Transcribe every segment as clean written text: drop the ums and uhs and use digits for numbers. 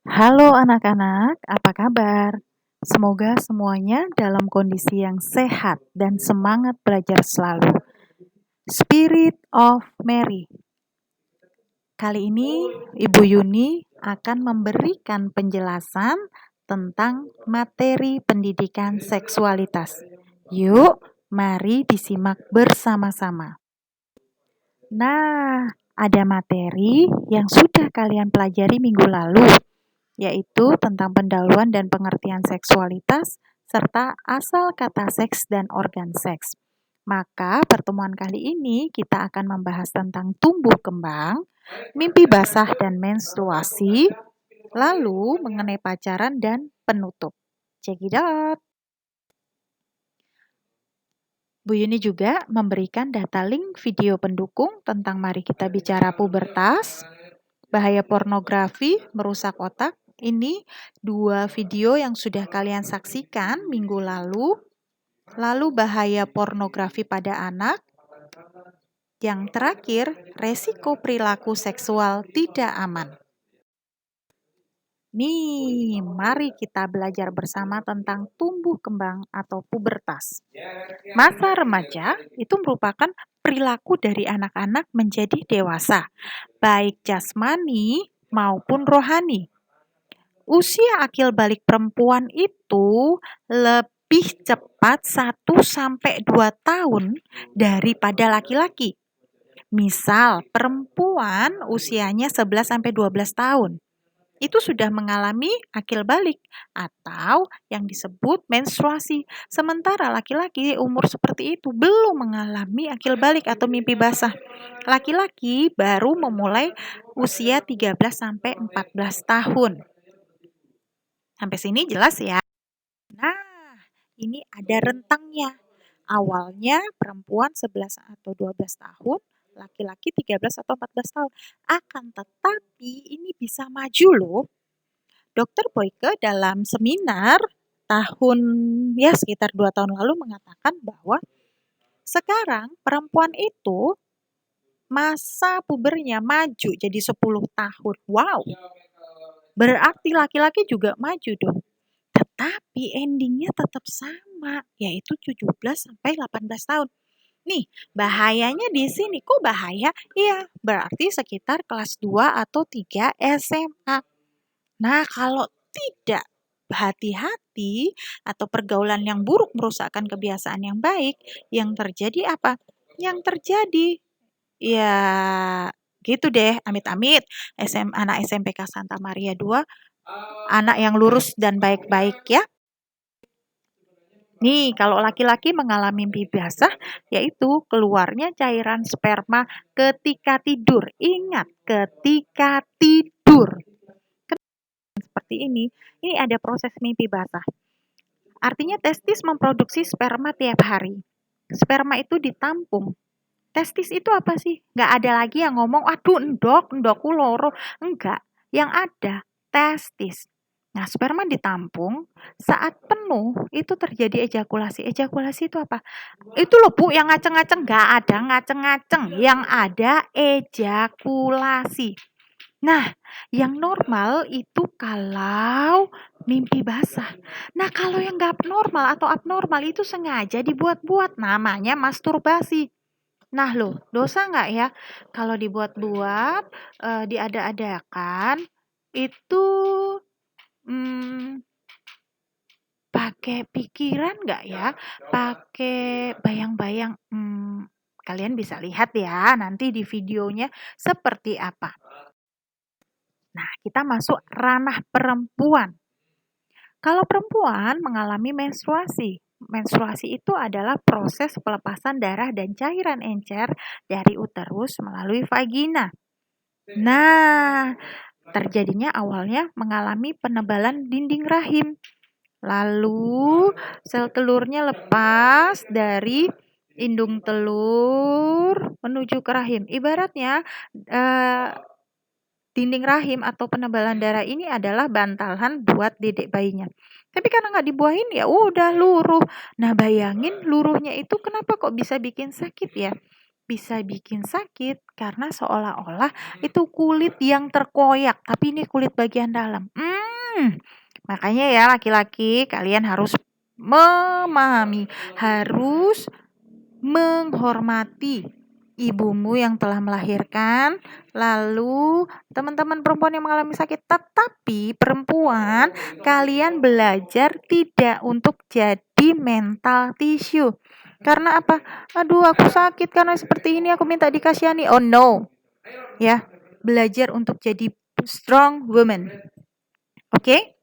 Halo anak-anak, apa kabar? Semoga semuanya dalam kondisi yang sehat dan semangat belajar selalu. Spirit of Mary. Kali ini Ibu Yuni akan memberikan penjelasan tentang materi pendidikan seksualitas. Yuk, mari disimak bersama-sama. Nah, ada materi yang sudah kalian pelajari minggu lalu, yaitu tentang pendahuluan dan pengertian seksualitas, serta asal kata seks dan organ seks. Maka pertemuan kali ini kita akan membahas tentang tumbuh kembang, mimpi basah dan menstruasi, lalu mengenai pacaran dan penutup. Check it out. Bu Yuni juga memberikan data link video pendukung tentang mari kita bicara pubertas, bahaya pornografi, merusak otak. Ini 2 video yang sudah kalian saksikan minggu lalu. Lalu bahaya pornografi pada anak. Yang terakhir, resiko perilaku seksual tidak aman. Nih, mari kita belajar bersama tentang tumbuh kembang atau pubertas. Masa remaja itu merupakan perilaku dari anak-anak menjadi dewasa, baik jasmani maupun rohani. Usia akil balik perempuan itu lebih cepat 1-2 tahun daripada laki-laki. Misal, perempuan usianya 11-12 tahun. Itu sudah mengalami akil balik atau yang disebut menstruasi. Sementara laki-laki umur seperti itu belum mengalami akil balik atau mimpi basah. Laki-laki baru memulai usia 13-14 tahun. Sampai sini jelas ya? Nah, ini ada rentangnya. Awalnya perempuan 11 atau 12 tahun, laki-laki 13 atau 14 tahun. Akan tetapi ini bisa maju loh. Dr. Boyke dalam seminar tahun sekitar 2 tahun lalu mengatakan bahwa sekarang perempuan itu masa pubernya maju jadi 10 tahun. Wow. Berarti laki-laki juga maju dong. Tetapi endingnya tetap sama, yaitu 17-18 tahun. Nih, bahayanya di sini. Kok bahaya? Iya, berarti sekitar kelas 2 atau 3 SMA. Nah, kalau tidak hati-hati atau pergaulan yang buruk merusakkan kebiasaan yang baik, yang terjadi apa? Yang terjadi ya gitu deh, amit-amit anak SMPK Santa Maria 2, anak yang lurus dan baik-baik ya. Nih, kalau laki-laki mengalami mimpi basah, yaitu keluarnya cairan sperma ketika tidur. Ingat, ketika tidur. Seperti ini ada proses mimpi basah. Artinya testis memproduksi sperma tiap hari. Sperma itu ditampung. Testis itu apa sih? Nggak ada lagi yang ngomong, aduh endokku loro. Enggak. Yang ada testis. Nah, sperma ditampung, saat penuh itu terjadi ejakulasi. Ejakulasi itu apa? Itu loh Bu, yang ngaceng-ngaceng. Nggak ada ngaceng-ngaceng. Yang ada ejakulasi. Nah, yang normal itu kalau mimpi basah. Nah, kalau yang nggak normal atau abnormal itu sengaja dibuat-buat. Namanya masturbasi. Nah loh, dosa nggak ya kalau dibuat-buat, diada-adakan, itu pakai pikiran nggak ya? Pakai bayang-bayang, kalian bisa lihat ya nanti di videonya seperti apa. Nah, kita masuk ranah perempuan. Kalau perempuan mengalami menstruasi, menstruasi itu adalah proses pelepasan darah dan cairan encer dari uterus melalui vagina. Nah, terjadinya awalnya mengalami penebalan dinding rahim. Lalu sel telurnya lepas dari indung telur menuju ke rahim. Ibaratnya dinding rahim atau penebalan darah ini adalah bantalan buat dedek bayinya. Tapi karena nggak dibuahin ya udah luruh. Nah bayangin luruhnya itu kenapa kok bisa bikin sakit ya? Bisa bikin sakit karena seolah-olah itu kulit yang terkoyak, tapi ini kulit bagian dalam. Makanya ya laki-laki kalian harus memahami, harus menghormati ibumu yang telah melahirkan, lalu teman-teman perempuan yang mengalami sakit. Tetapi perempuan, kalian belajar tidak untuk jadi mental tissue. Karena apa? Aduh, aku sakit karena seperti ini, aku minta dikasihani. Oh no. Ya, belajar untuk jadi strong woman. Oke?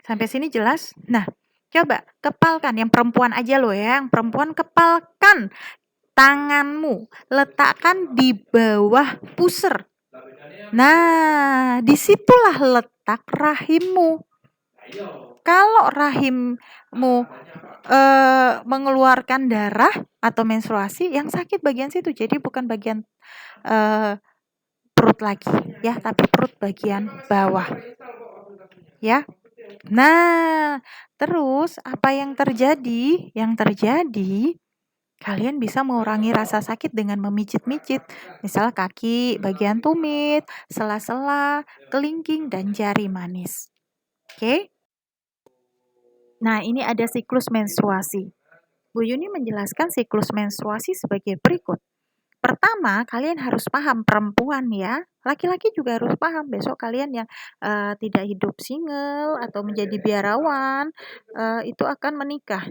Sampai sini jelas? Nah, coba kepalkan yang perempuan aja loh ya, yang perempuan kepalkan tanganmu, letakkan di bawah pusar. Nah, disitulah letak rahimmu. Kalau rahimmu mengeluarkan darah atau menstruasi, yang sakit bagian situ. Jadi bukan bagian perut lagi, ya, tapi perut bagian bawah. Ya. Nah, terus apa yang terjadi? Yang terjadi kalian bisa mengurangi rasa sakit dengan memijit-mijit, misal kaki, bagian tumit, sela-sela, kelingking, dan jari manis. Oke? Nah, ini ada siklus menstruasi. Bu Yuni menjelaskan siklus menstruasi sebagai berikut. Pertama, kalian harus paham perempuan ya. Laki-laki juga harus paham. Besok kalian yang tidak hidup single atau menjadi biarawan itu akan menikah.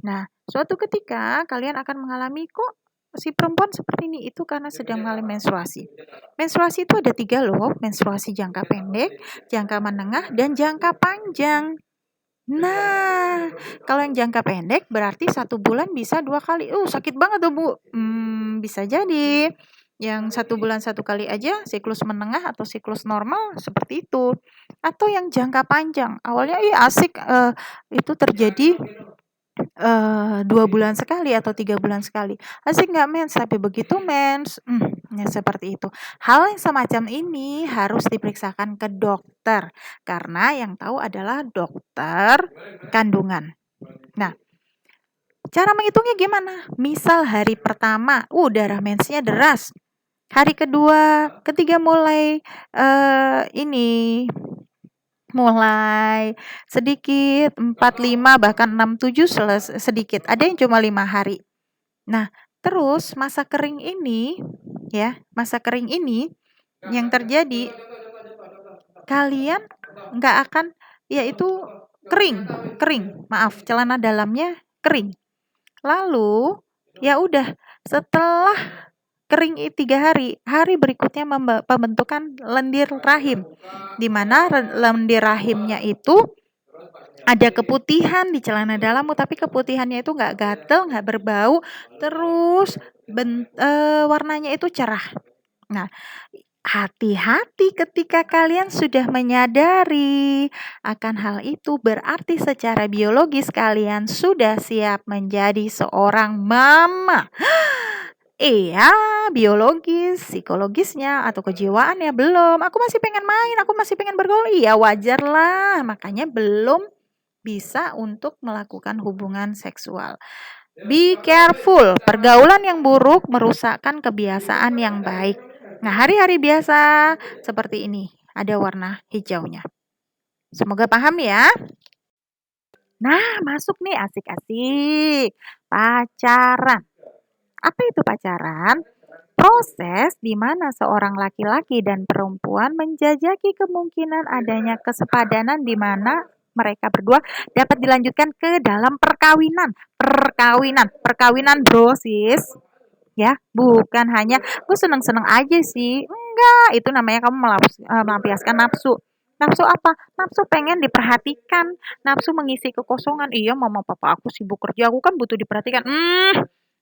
Nah, suatu ketika kalian akan mengalami kok si perempuan seperti ini, itu karena sedang mengalami menstruasi. Menstruasi itu ada 3 loh, menstruasi jangka pendek, jangka menengah, dan jangka panjang. Nah, kalau yang jangka pendek berarti 1 bulan bisa 2 kali. Sakit banget tuh Bu. Bisa jadi. Yang 1 bulan 1 kali aja siklus menengah atau siklus normal seperti itu. Atau yang jangka panjang. Awalnya asik itu terjadi 2 bulan sekali atau 3 bulan sekali. Asik nggak mens? Tapi begitu mens, ya seperti itu. Hal yang semacam ini harus diperiksakan ke dokter, karena yang tahu adalah dokter kandungan. Nah, cara menghitungnya gimana? Misal hari pertama, darah mensnya deras. Hari kedua, ketiga mulai mulai sedikit, 4, 5, bahkan 6, 7 sedikit. Ada yang cuma 5 hari. Nah, terus masa kering ini yang terjadi, kalian nggak akan, yaitu maaf, celana dalamnya kering. Lalu, ya udah, setelah kering 3 hari, hari berikutnya pembentukan lendir rahim, di mana lendir rahimnya itu ada keputihan di celana dalammu, tapi keputihannya itu nggak gatel, nggak berbau, terus warnanya itu cerah. Nah, hati-hati ketika kalian sudah menyadari akan hal itu, berarti secara biologis kalian sudah siap menjadi seorang mama. Iya, biologis, psikologisnya, atau kejiwaannya belum. Aku masih pengen main, aku masih pengen bergaul. Iya, wajar lah. Makanya belum bisa untuk melakukan hubungan seksual. Be careful, pergaulan yang buruk merusakkan kebiasaan yang baik. Nah, hari-hari biasa seperti ini, ada warna hijaunya. Semoga paham ya. Nah, masuk nih asik-asik. Pacaran. Apa itu pacaran? Proses di mana seorang laki-laki dan perempuan menjajaki kemungkinan adanya kesepadanan di mana mereka berdua dapat dilanjutkan ke dalam perkawinan. Perkawinan bro sis. Ya, bukan hanya gue seneng-seneng aja sih. Enggak, itu namanya kamu melampiaskan nafsu. Nafsu apa? Nafsu pengen diperhatikan, nafsu mengisi kekosongan. Iya, mama papa aku sibuk kerja, aku kan butuh diperhatikan.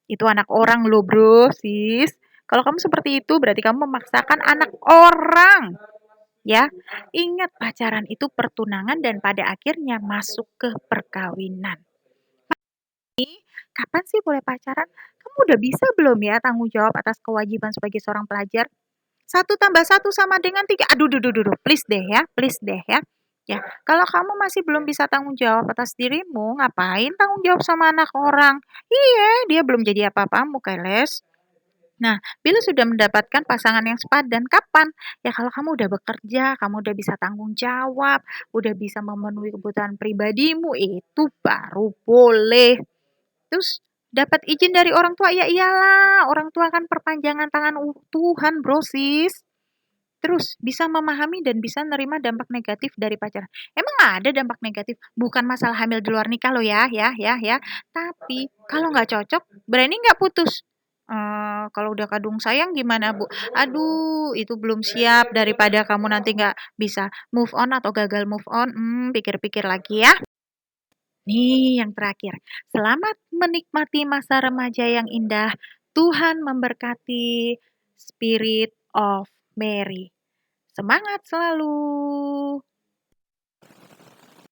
Itu anak orang loh bro, sis. Kalau kamu seperti itu berarti kamu memaksakan anak orang. Ya, ingat pacaran itu pertunangan dan pada akhirnya masuk ke perkawinan. Kapan sih boleh pacaran? Kamu udah bisa belum ya tanggung jawab atas kewajiban sebagai seorang pelajar? 1+1 sama dengan 3. Aduh, please deh ya. Ya, kalau kamu masih belum bisa tanggung jawab atas dirimu, ngapain tanggung jawab sama anak orang? Iya, dia belum jadi apa-apamu, keles. Nah, bila sudah mendapatkan pasangan yang sepadan, kapan? Ya kalau kamu udah bekerja, kamu udah bisa tanggung jawab, udah bisa memenuhi kebutuhan pribadimu, itu baru boleh. Terus dapat izin dari orang tua, ya iyalah, orang tua kan perpanjangan tangan Tuhan, Bro, sis. Terus bisa memahami dan bisa nerima dampak negatif dari pacaran. Emang ada dampak negatif? Bukan masalah hamil di luar nikah loh ya. Tapi kalau nggak cocok, berani nggak putus? Kalau udah kadung sayang gimana, Bu? Aduh, itu belum siap daripada kamu nanti nggak bisa move on atau gagal move on. Pikir-pikir lagi ya. Nih yang terakhir, selamat menikmati masa remaja yang indah. Tuhan memberkati Spirit of Mary. Semangat selalu.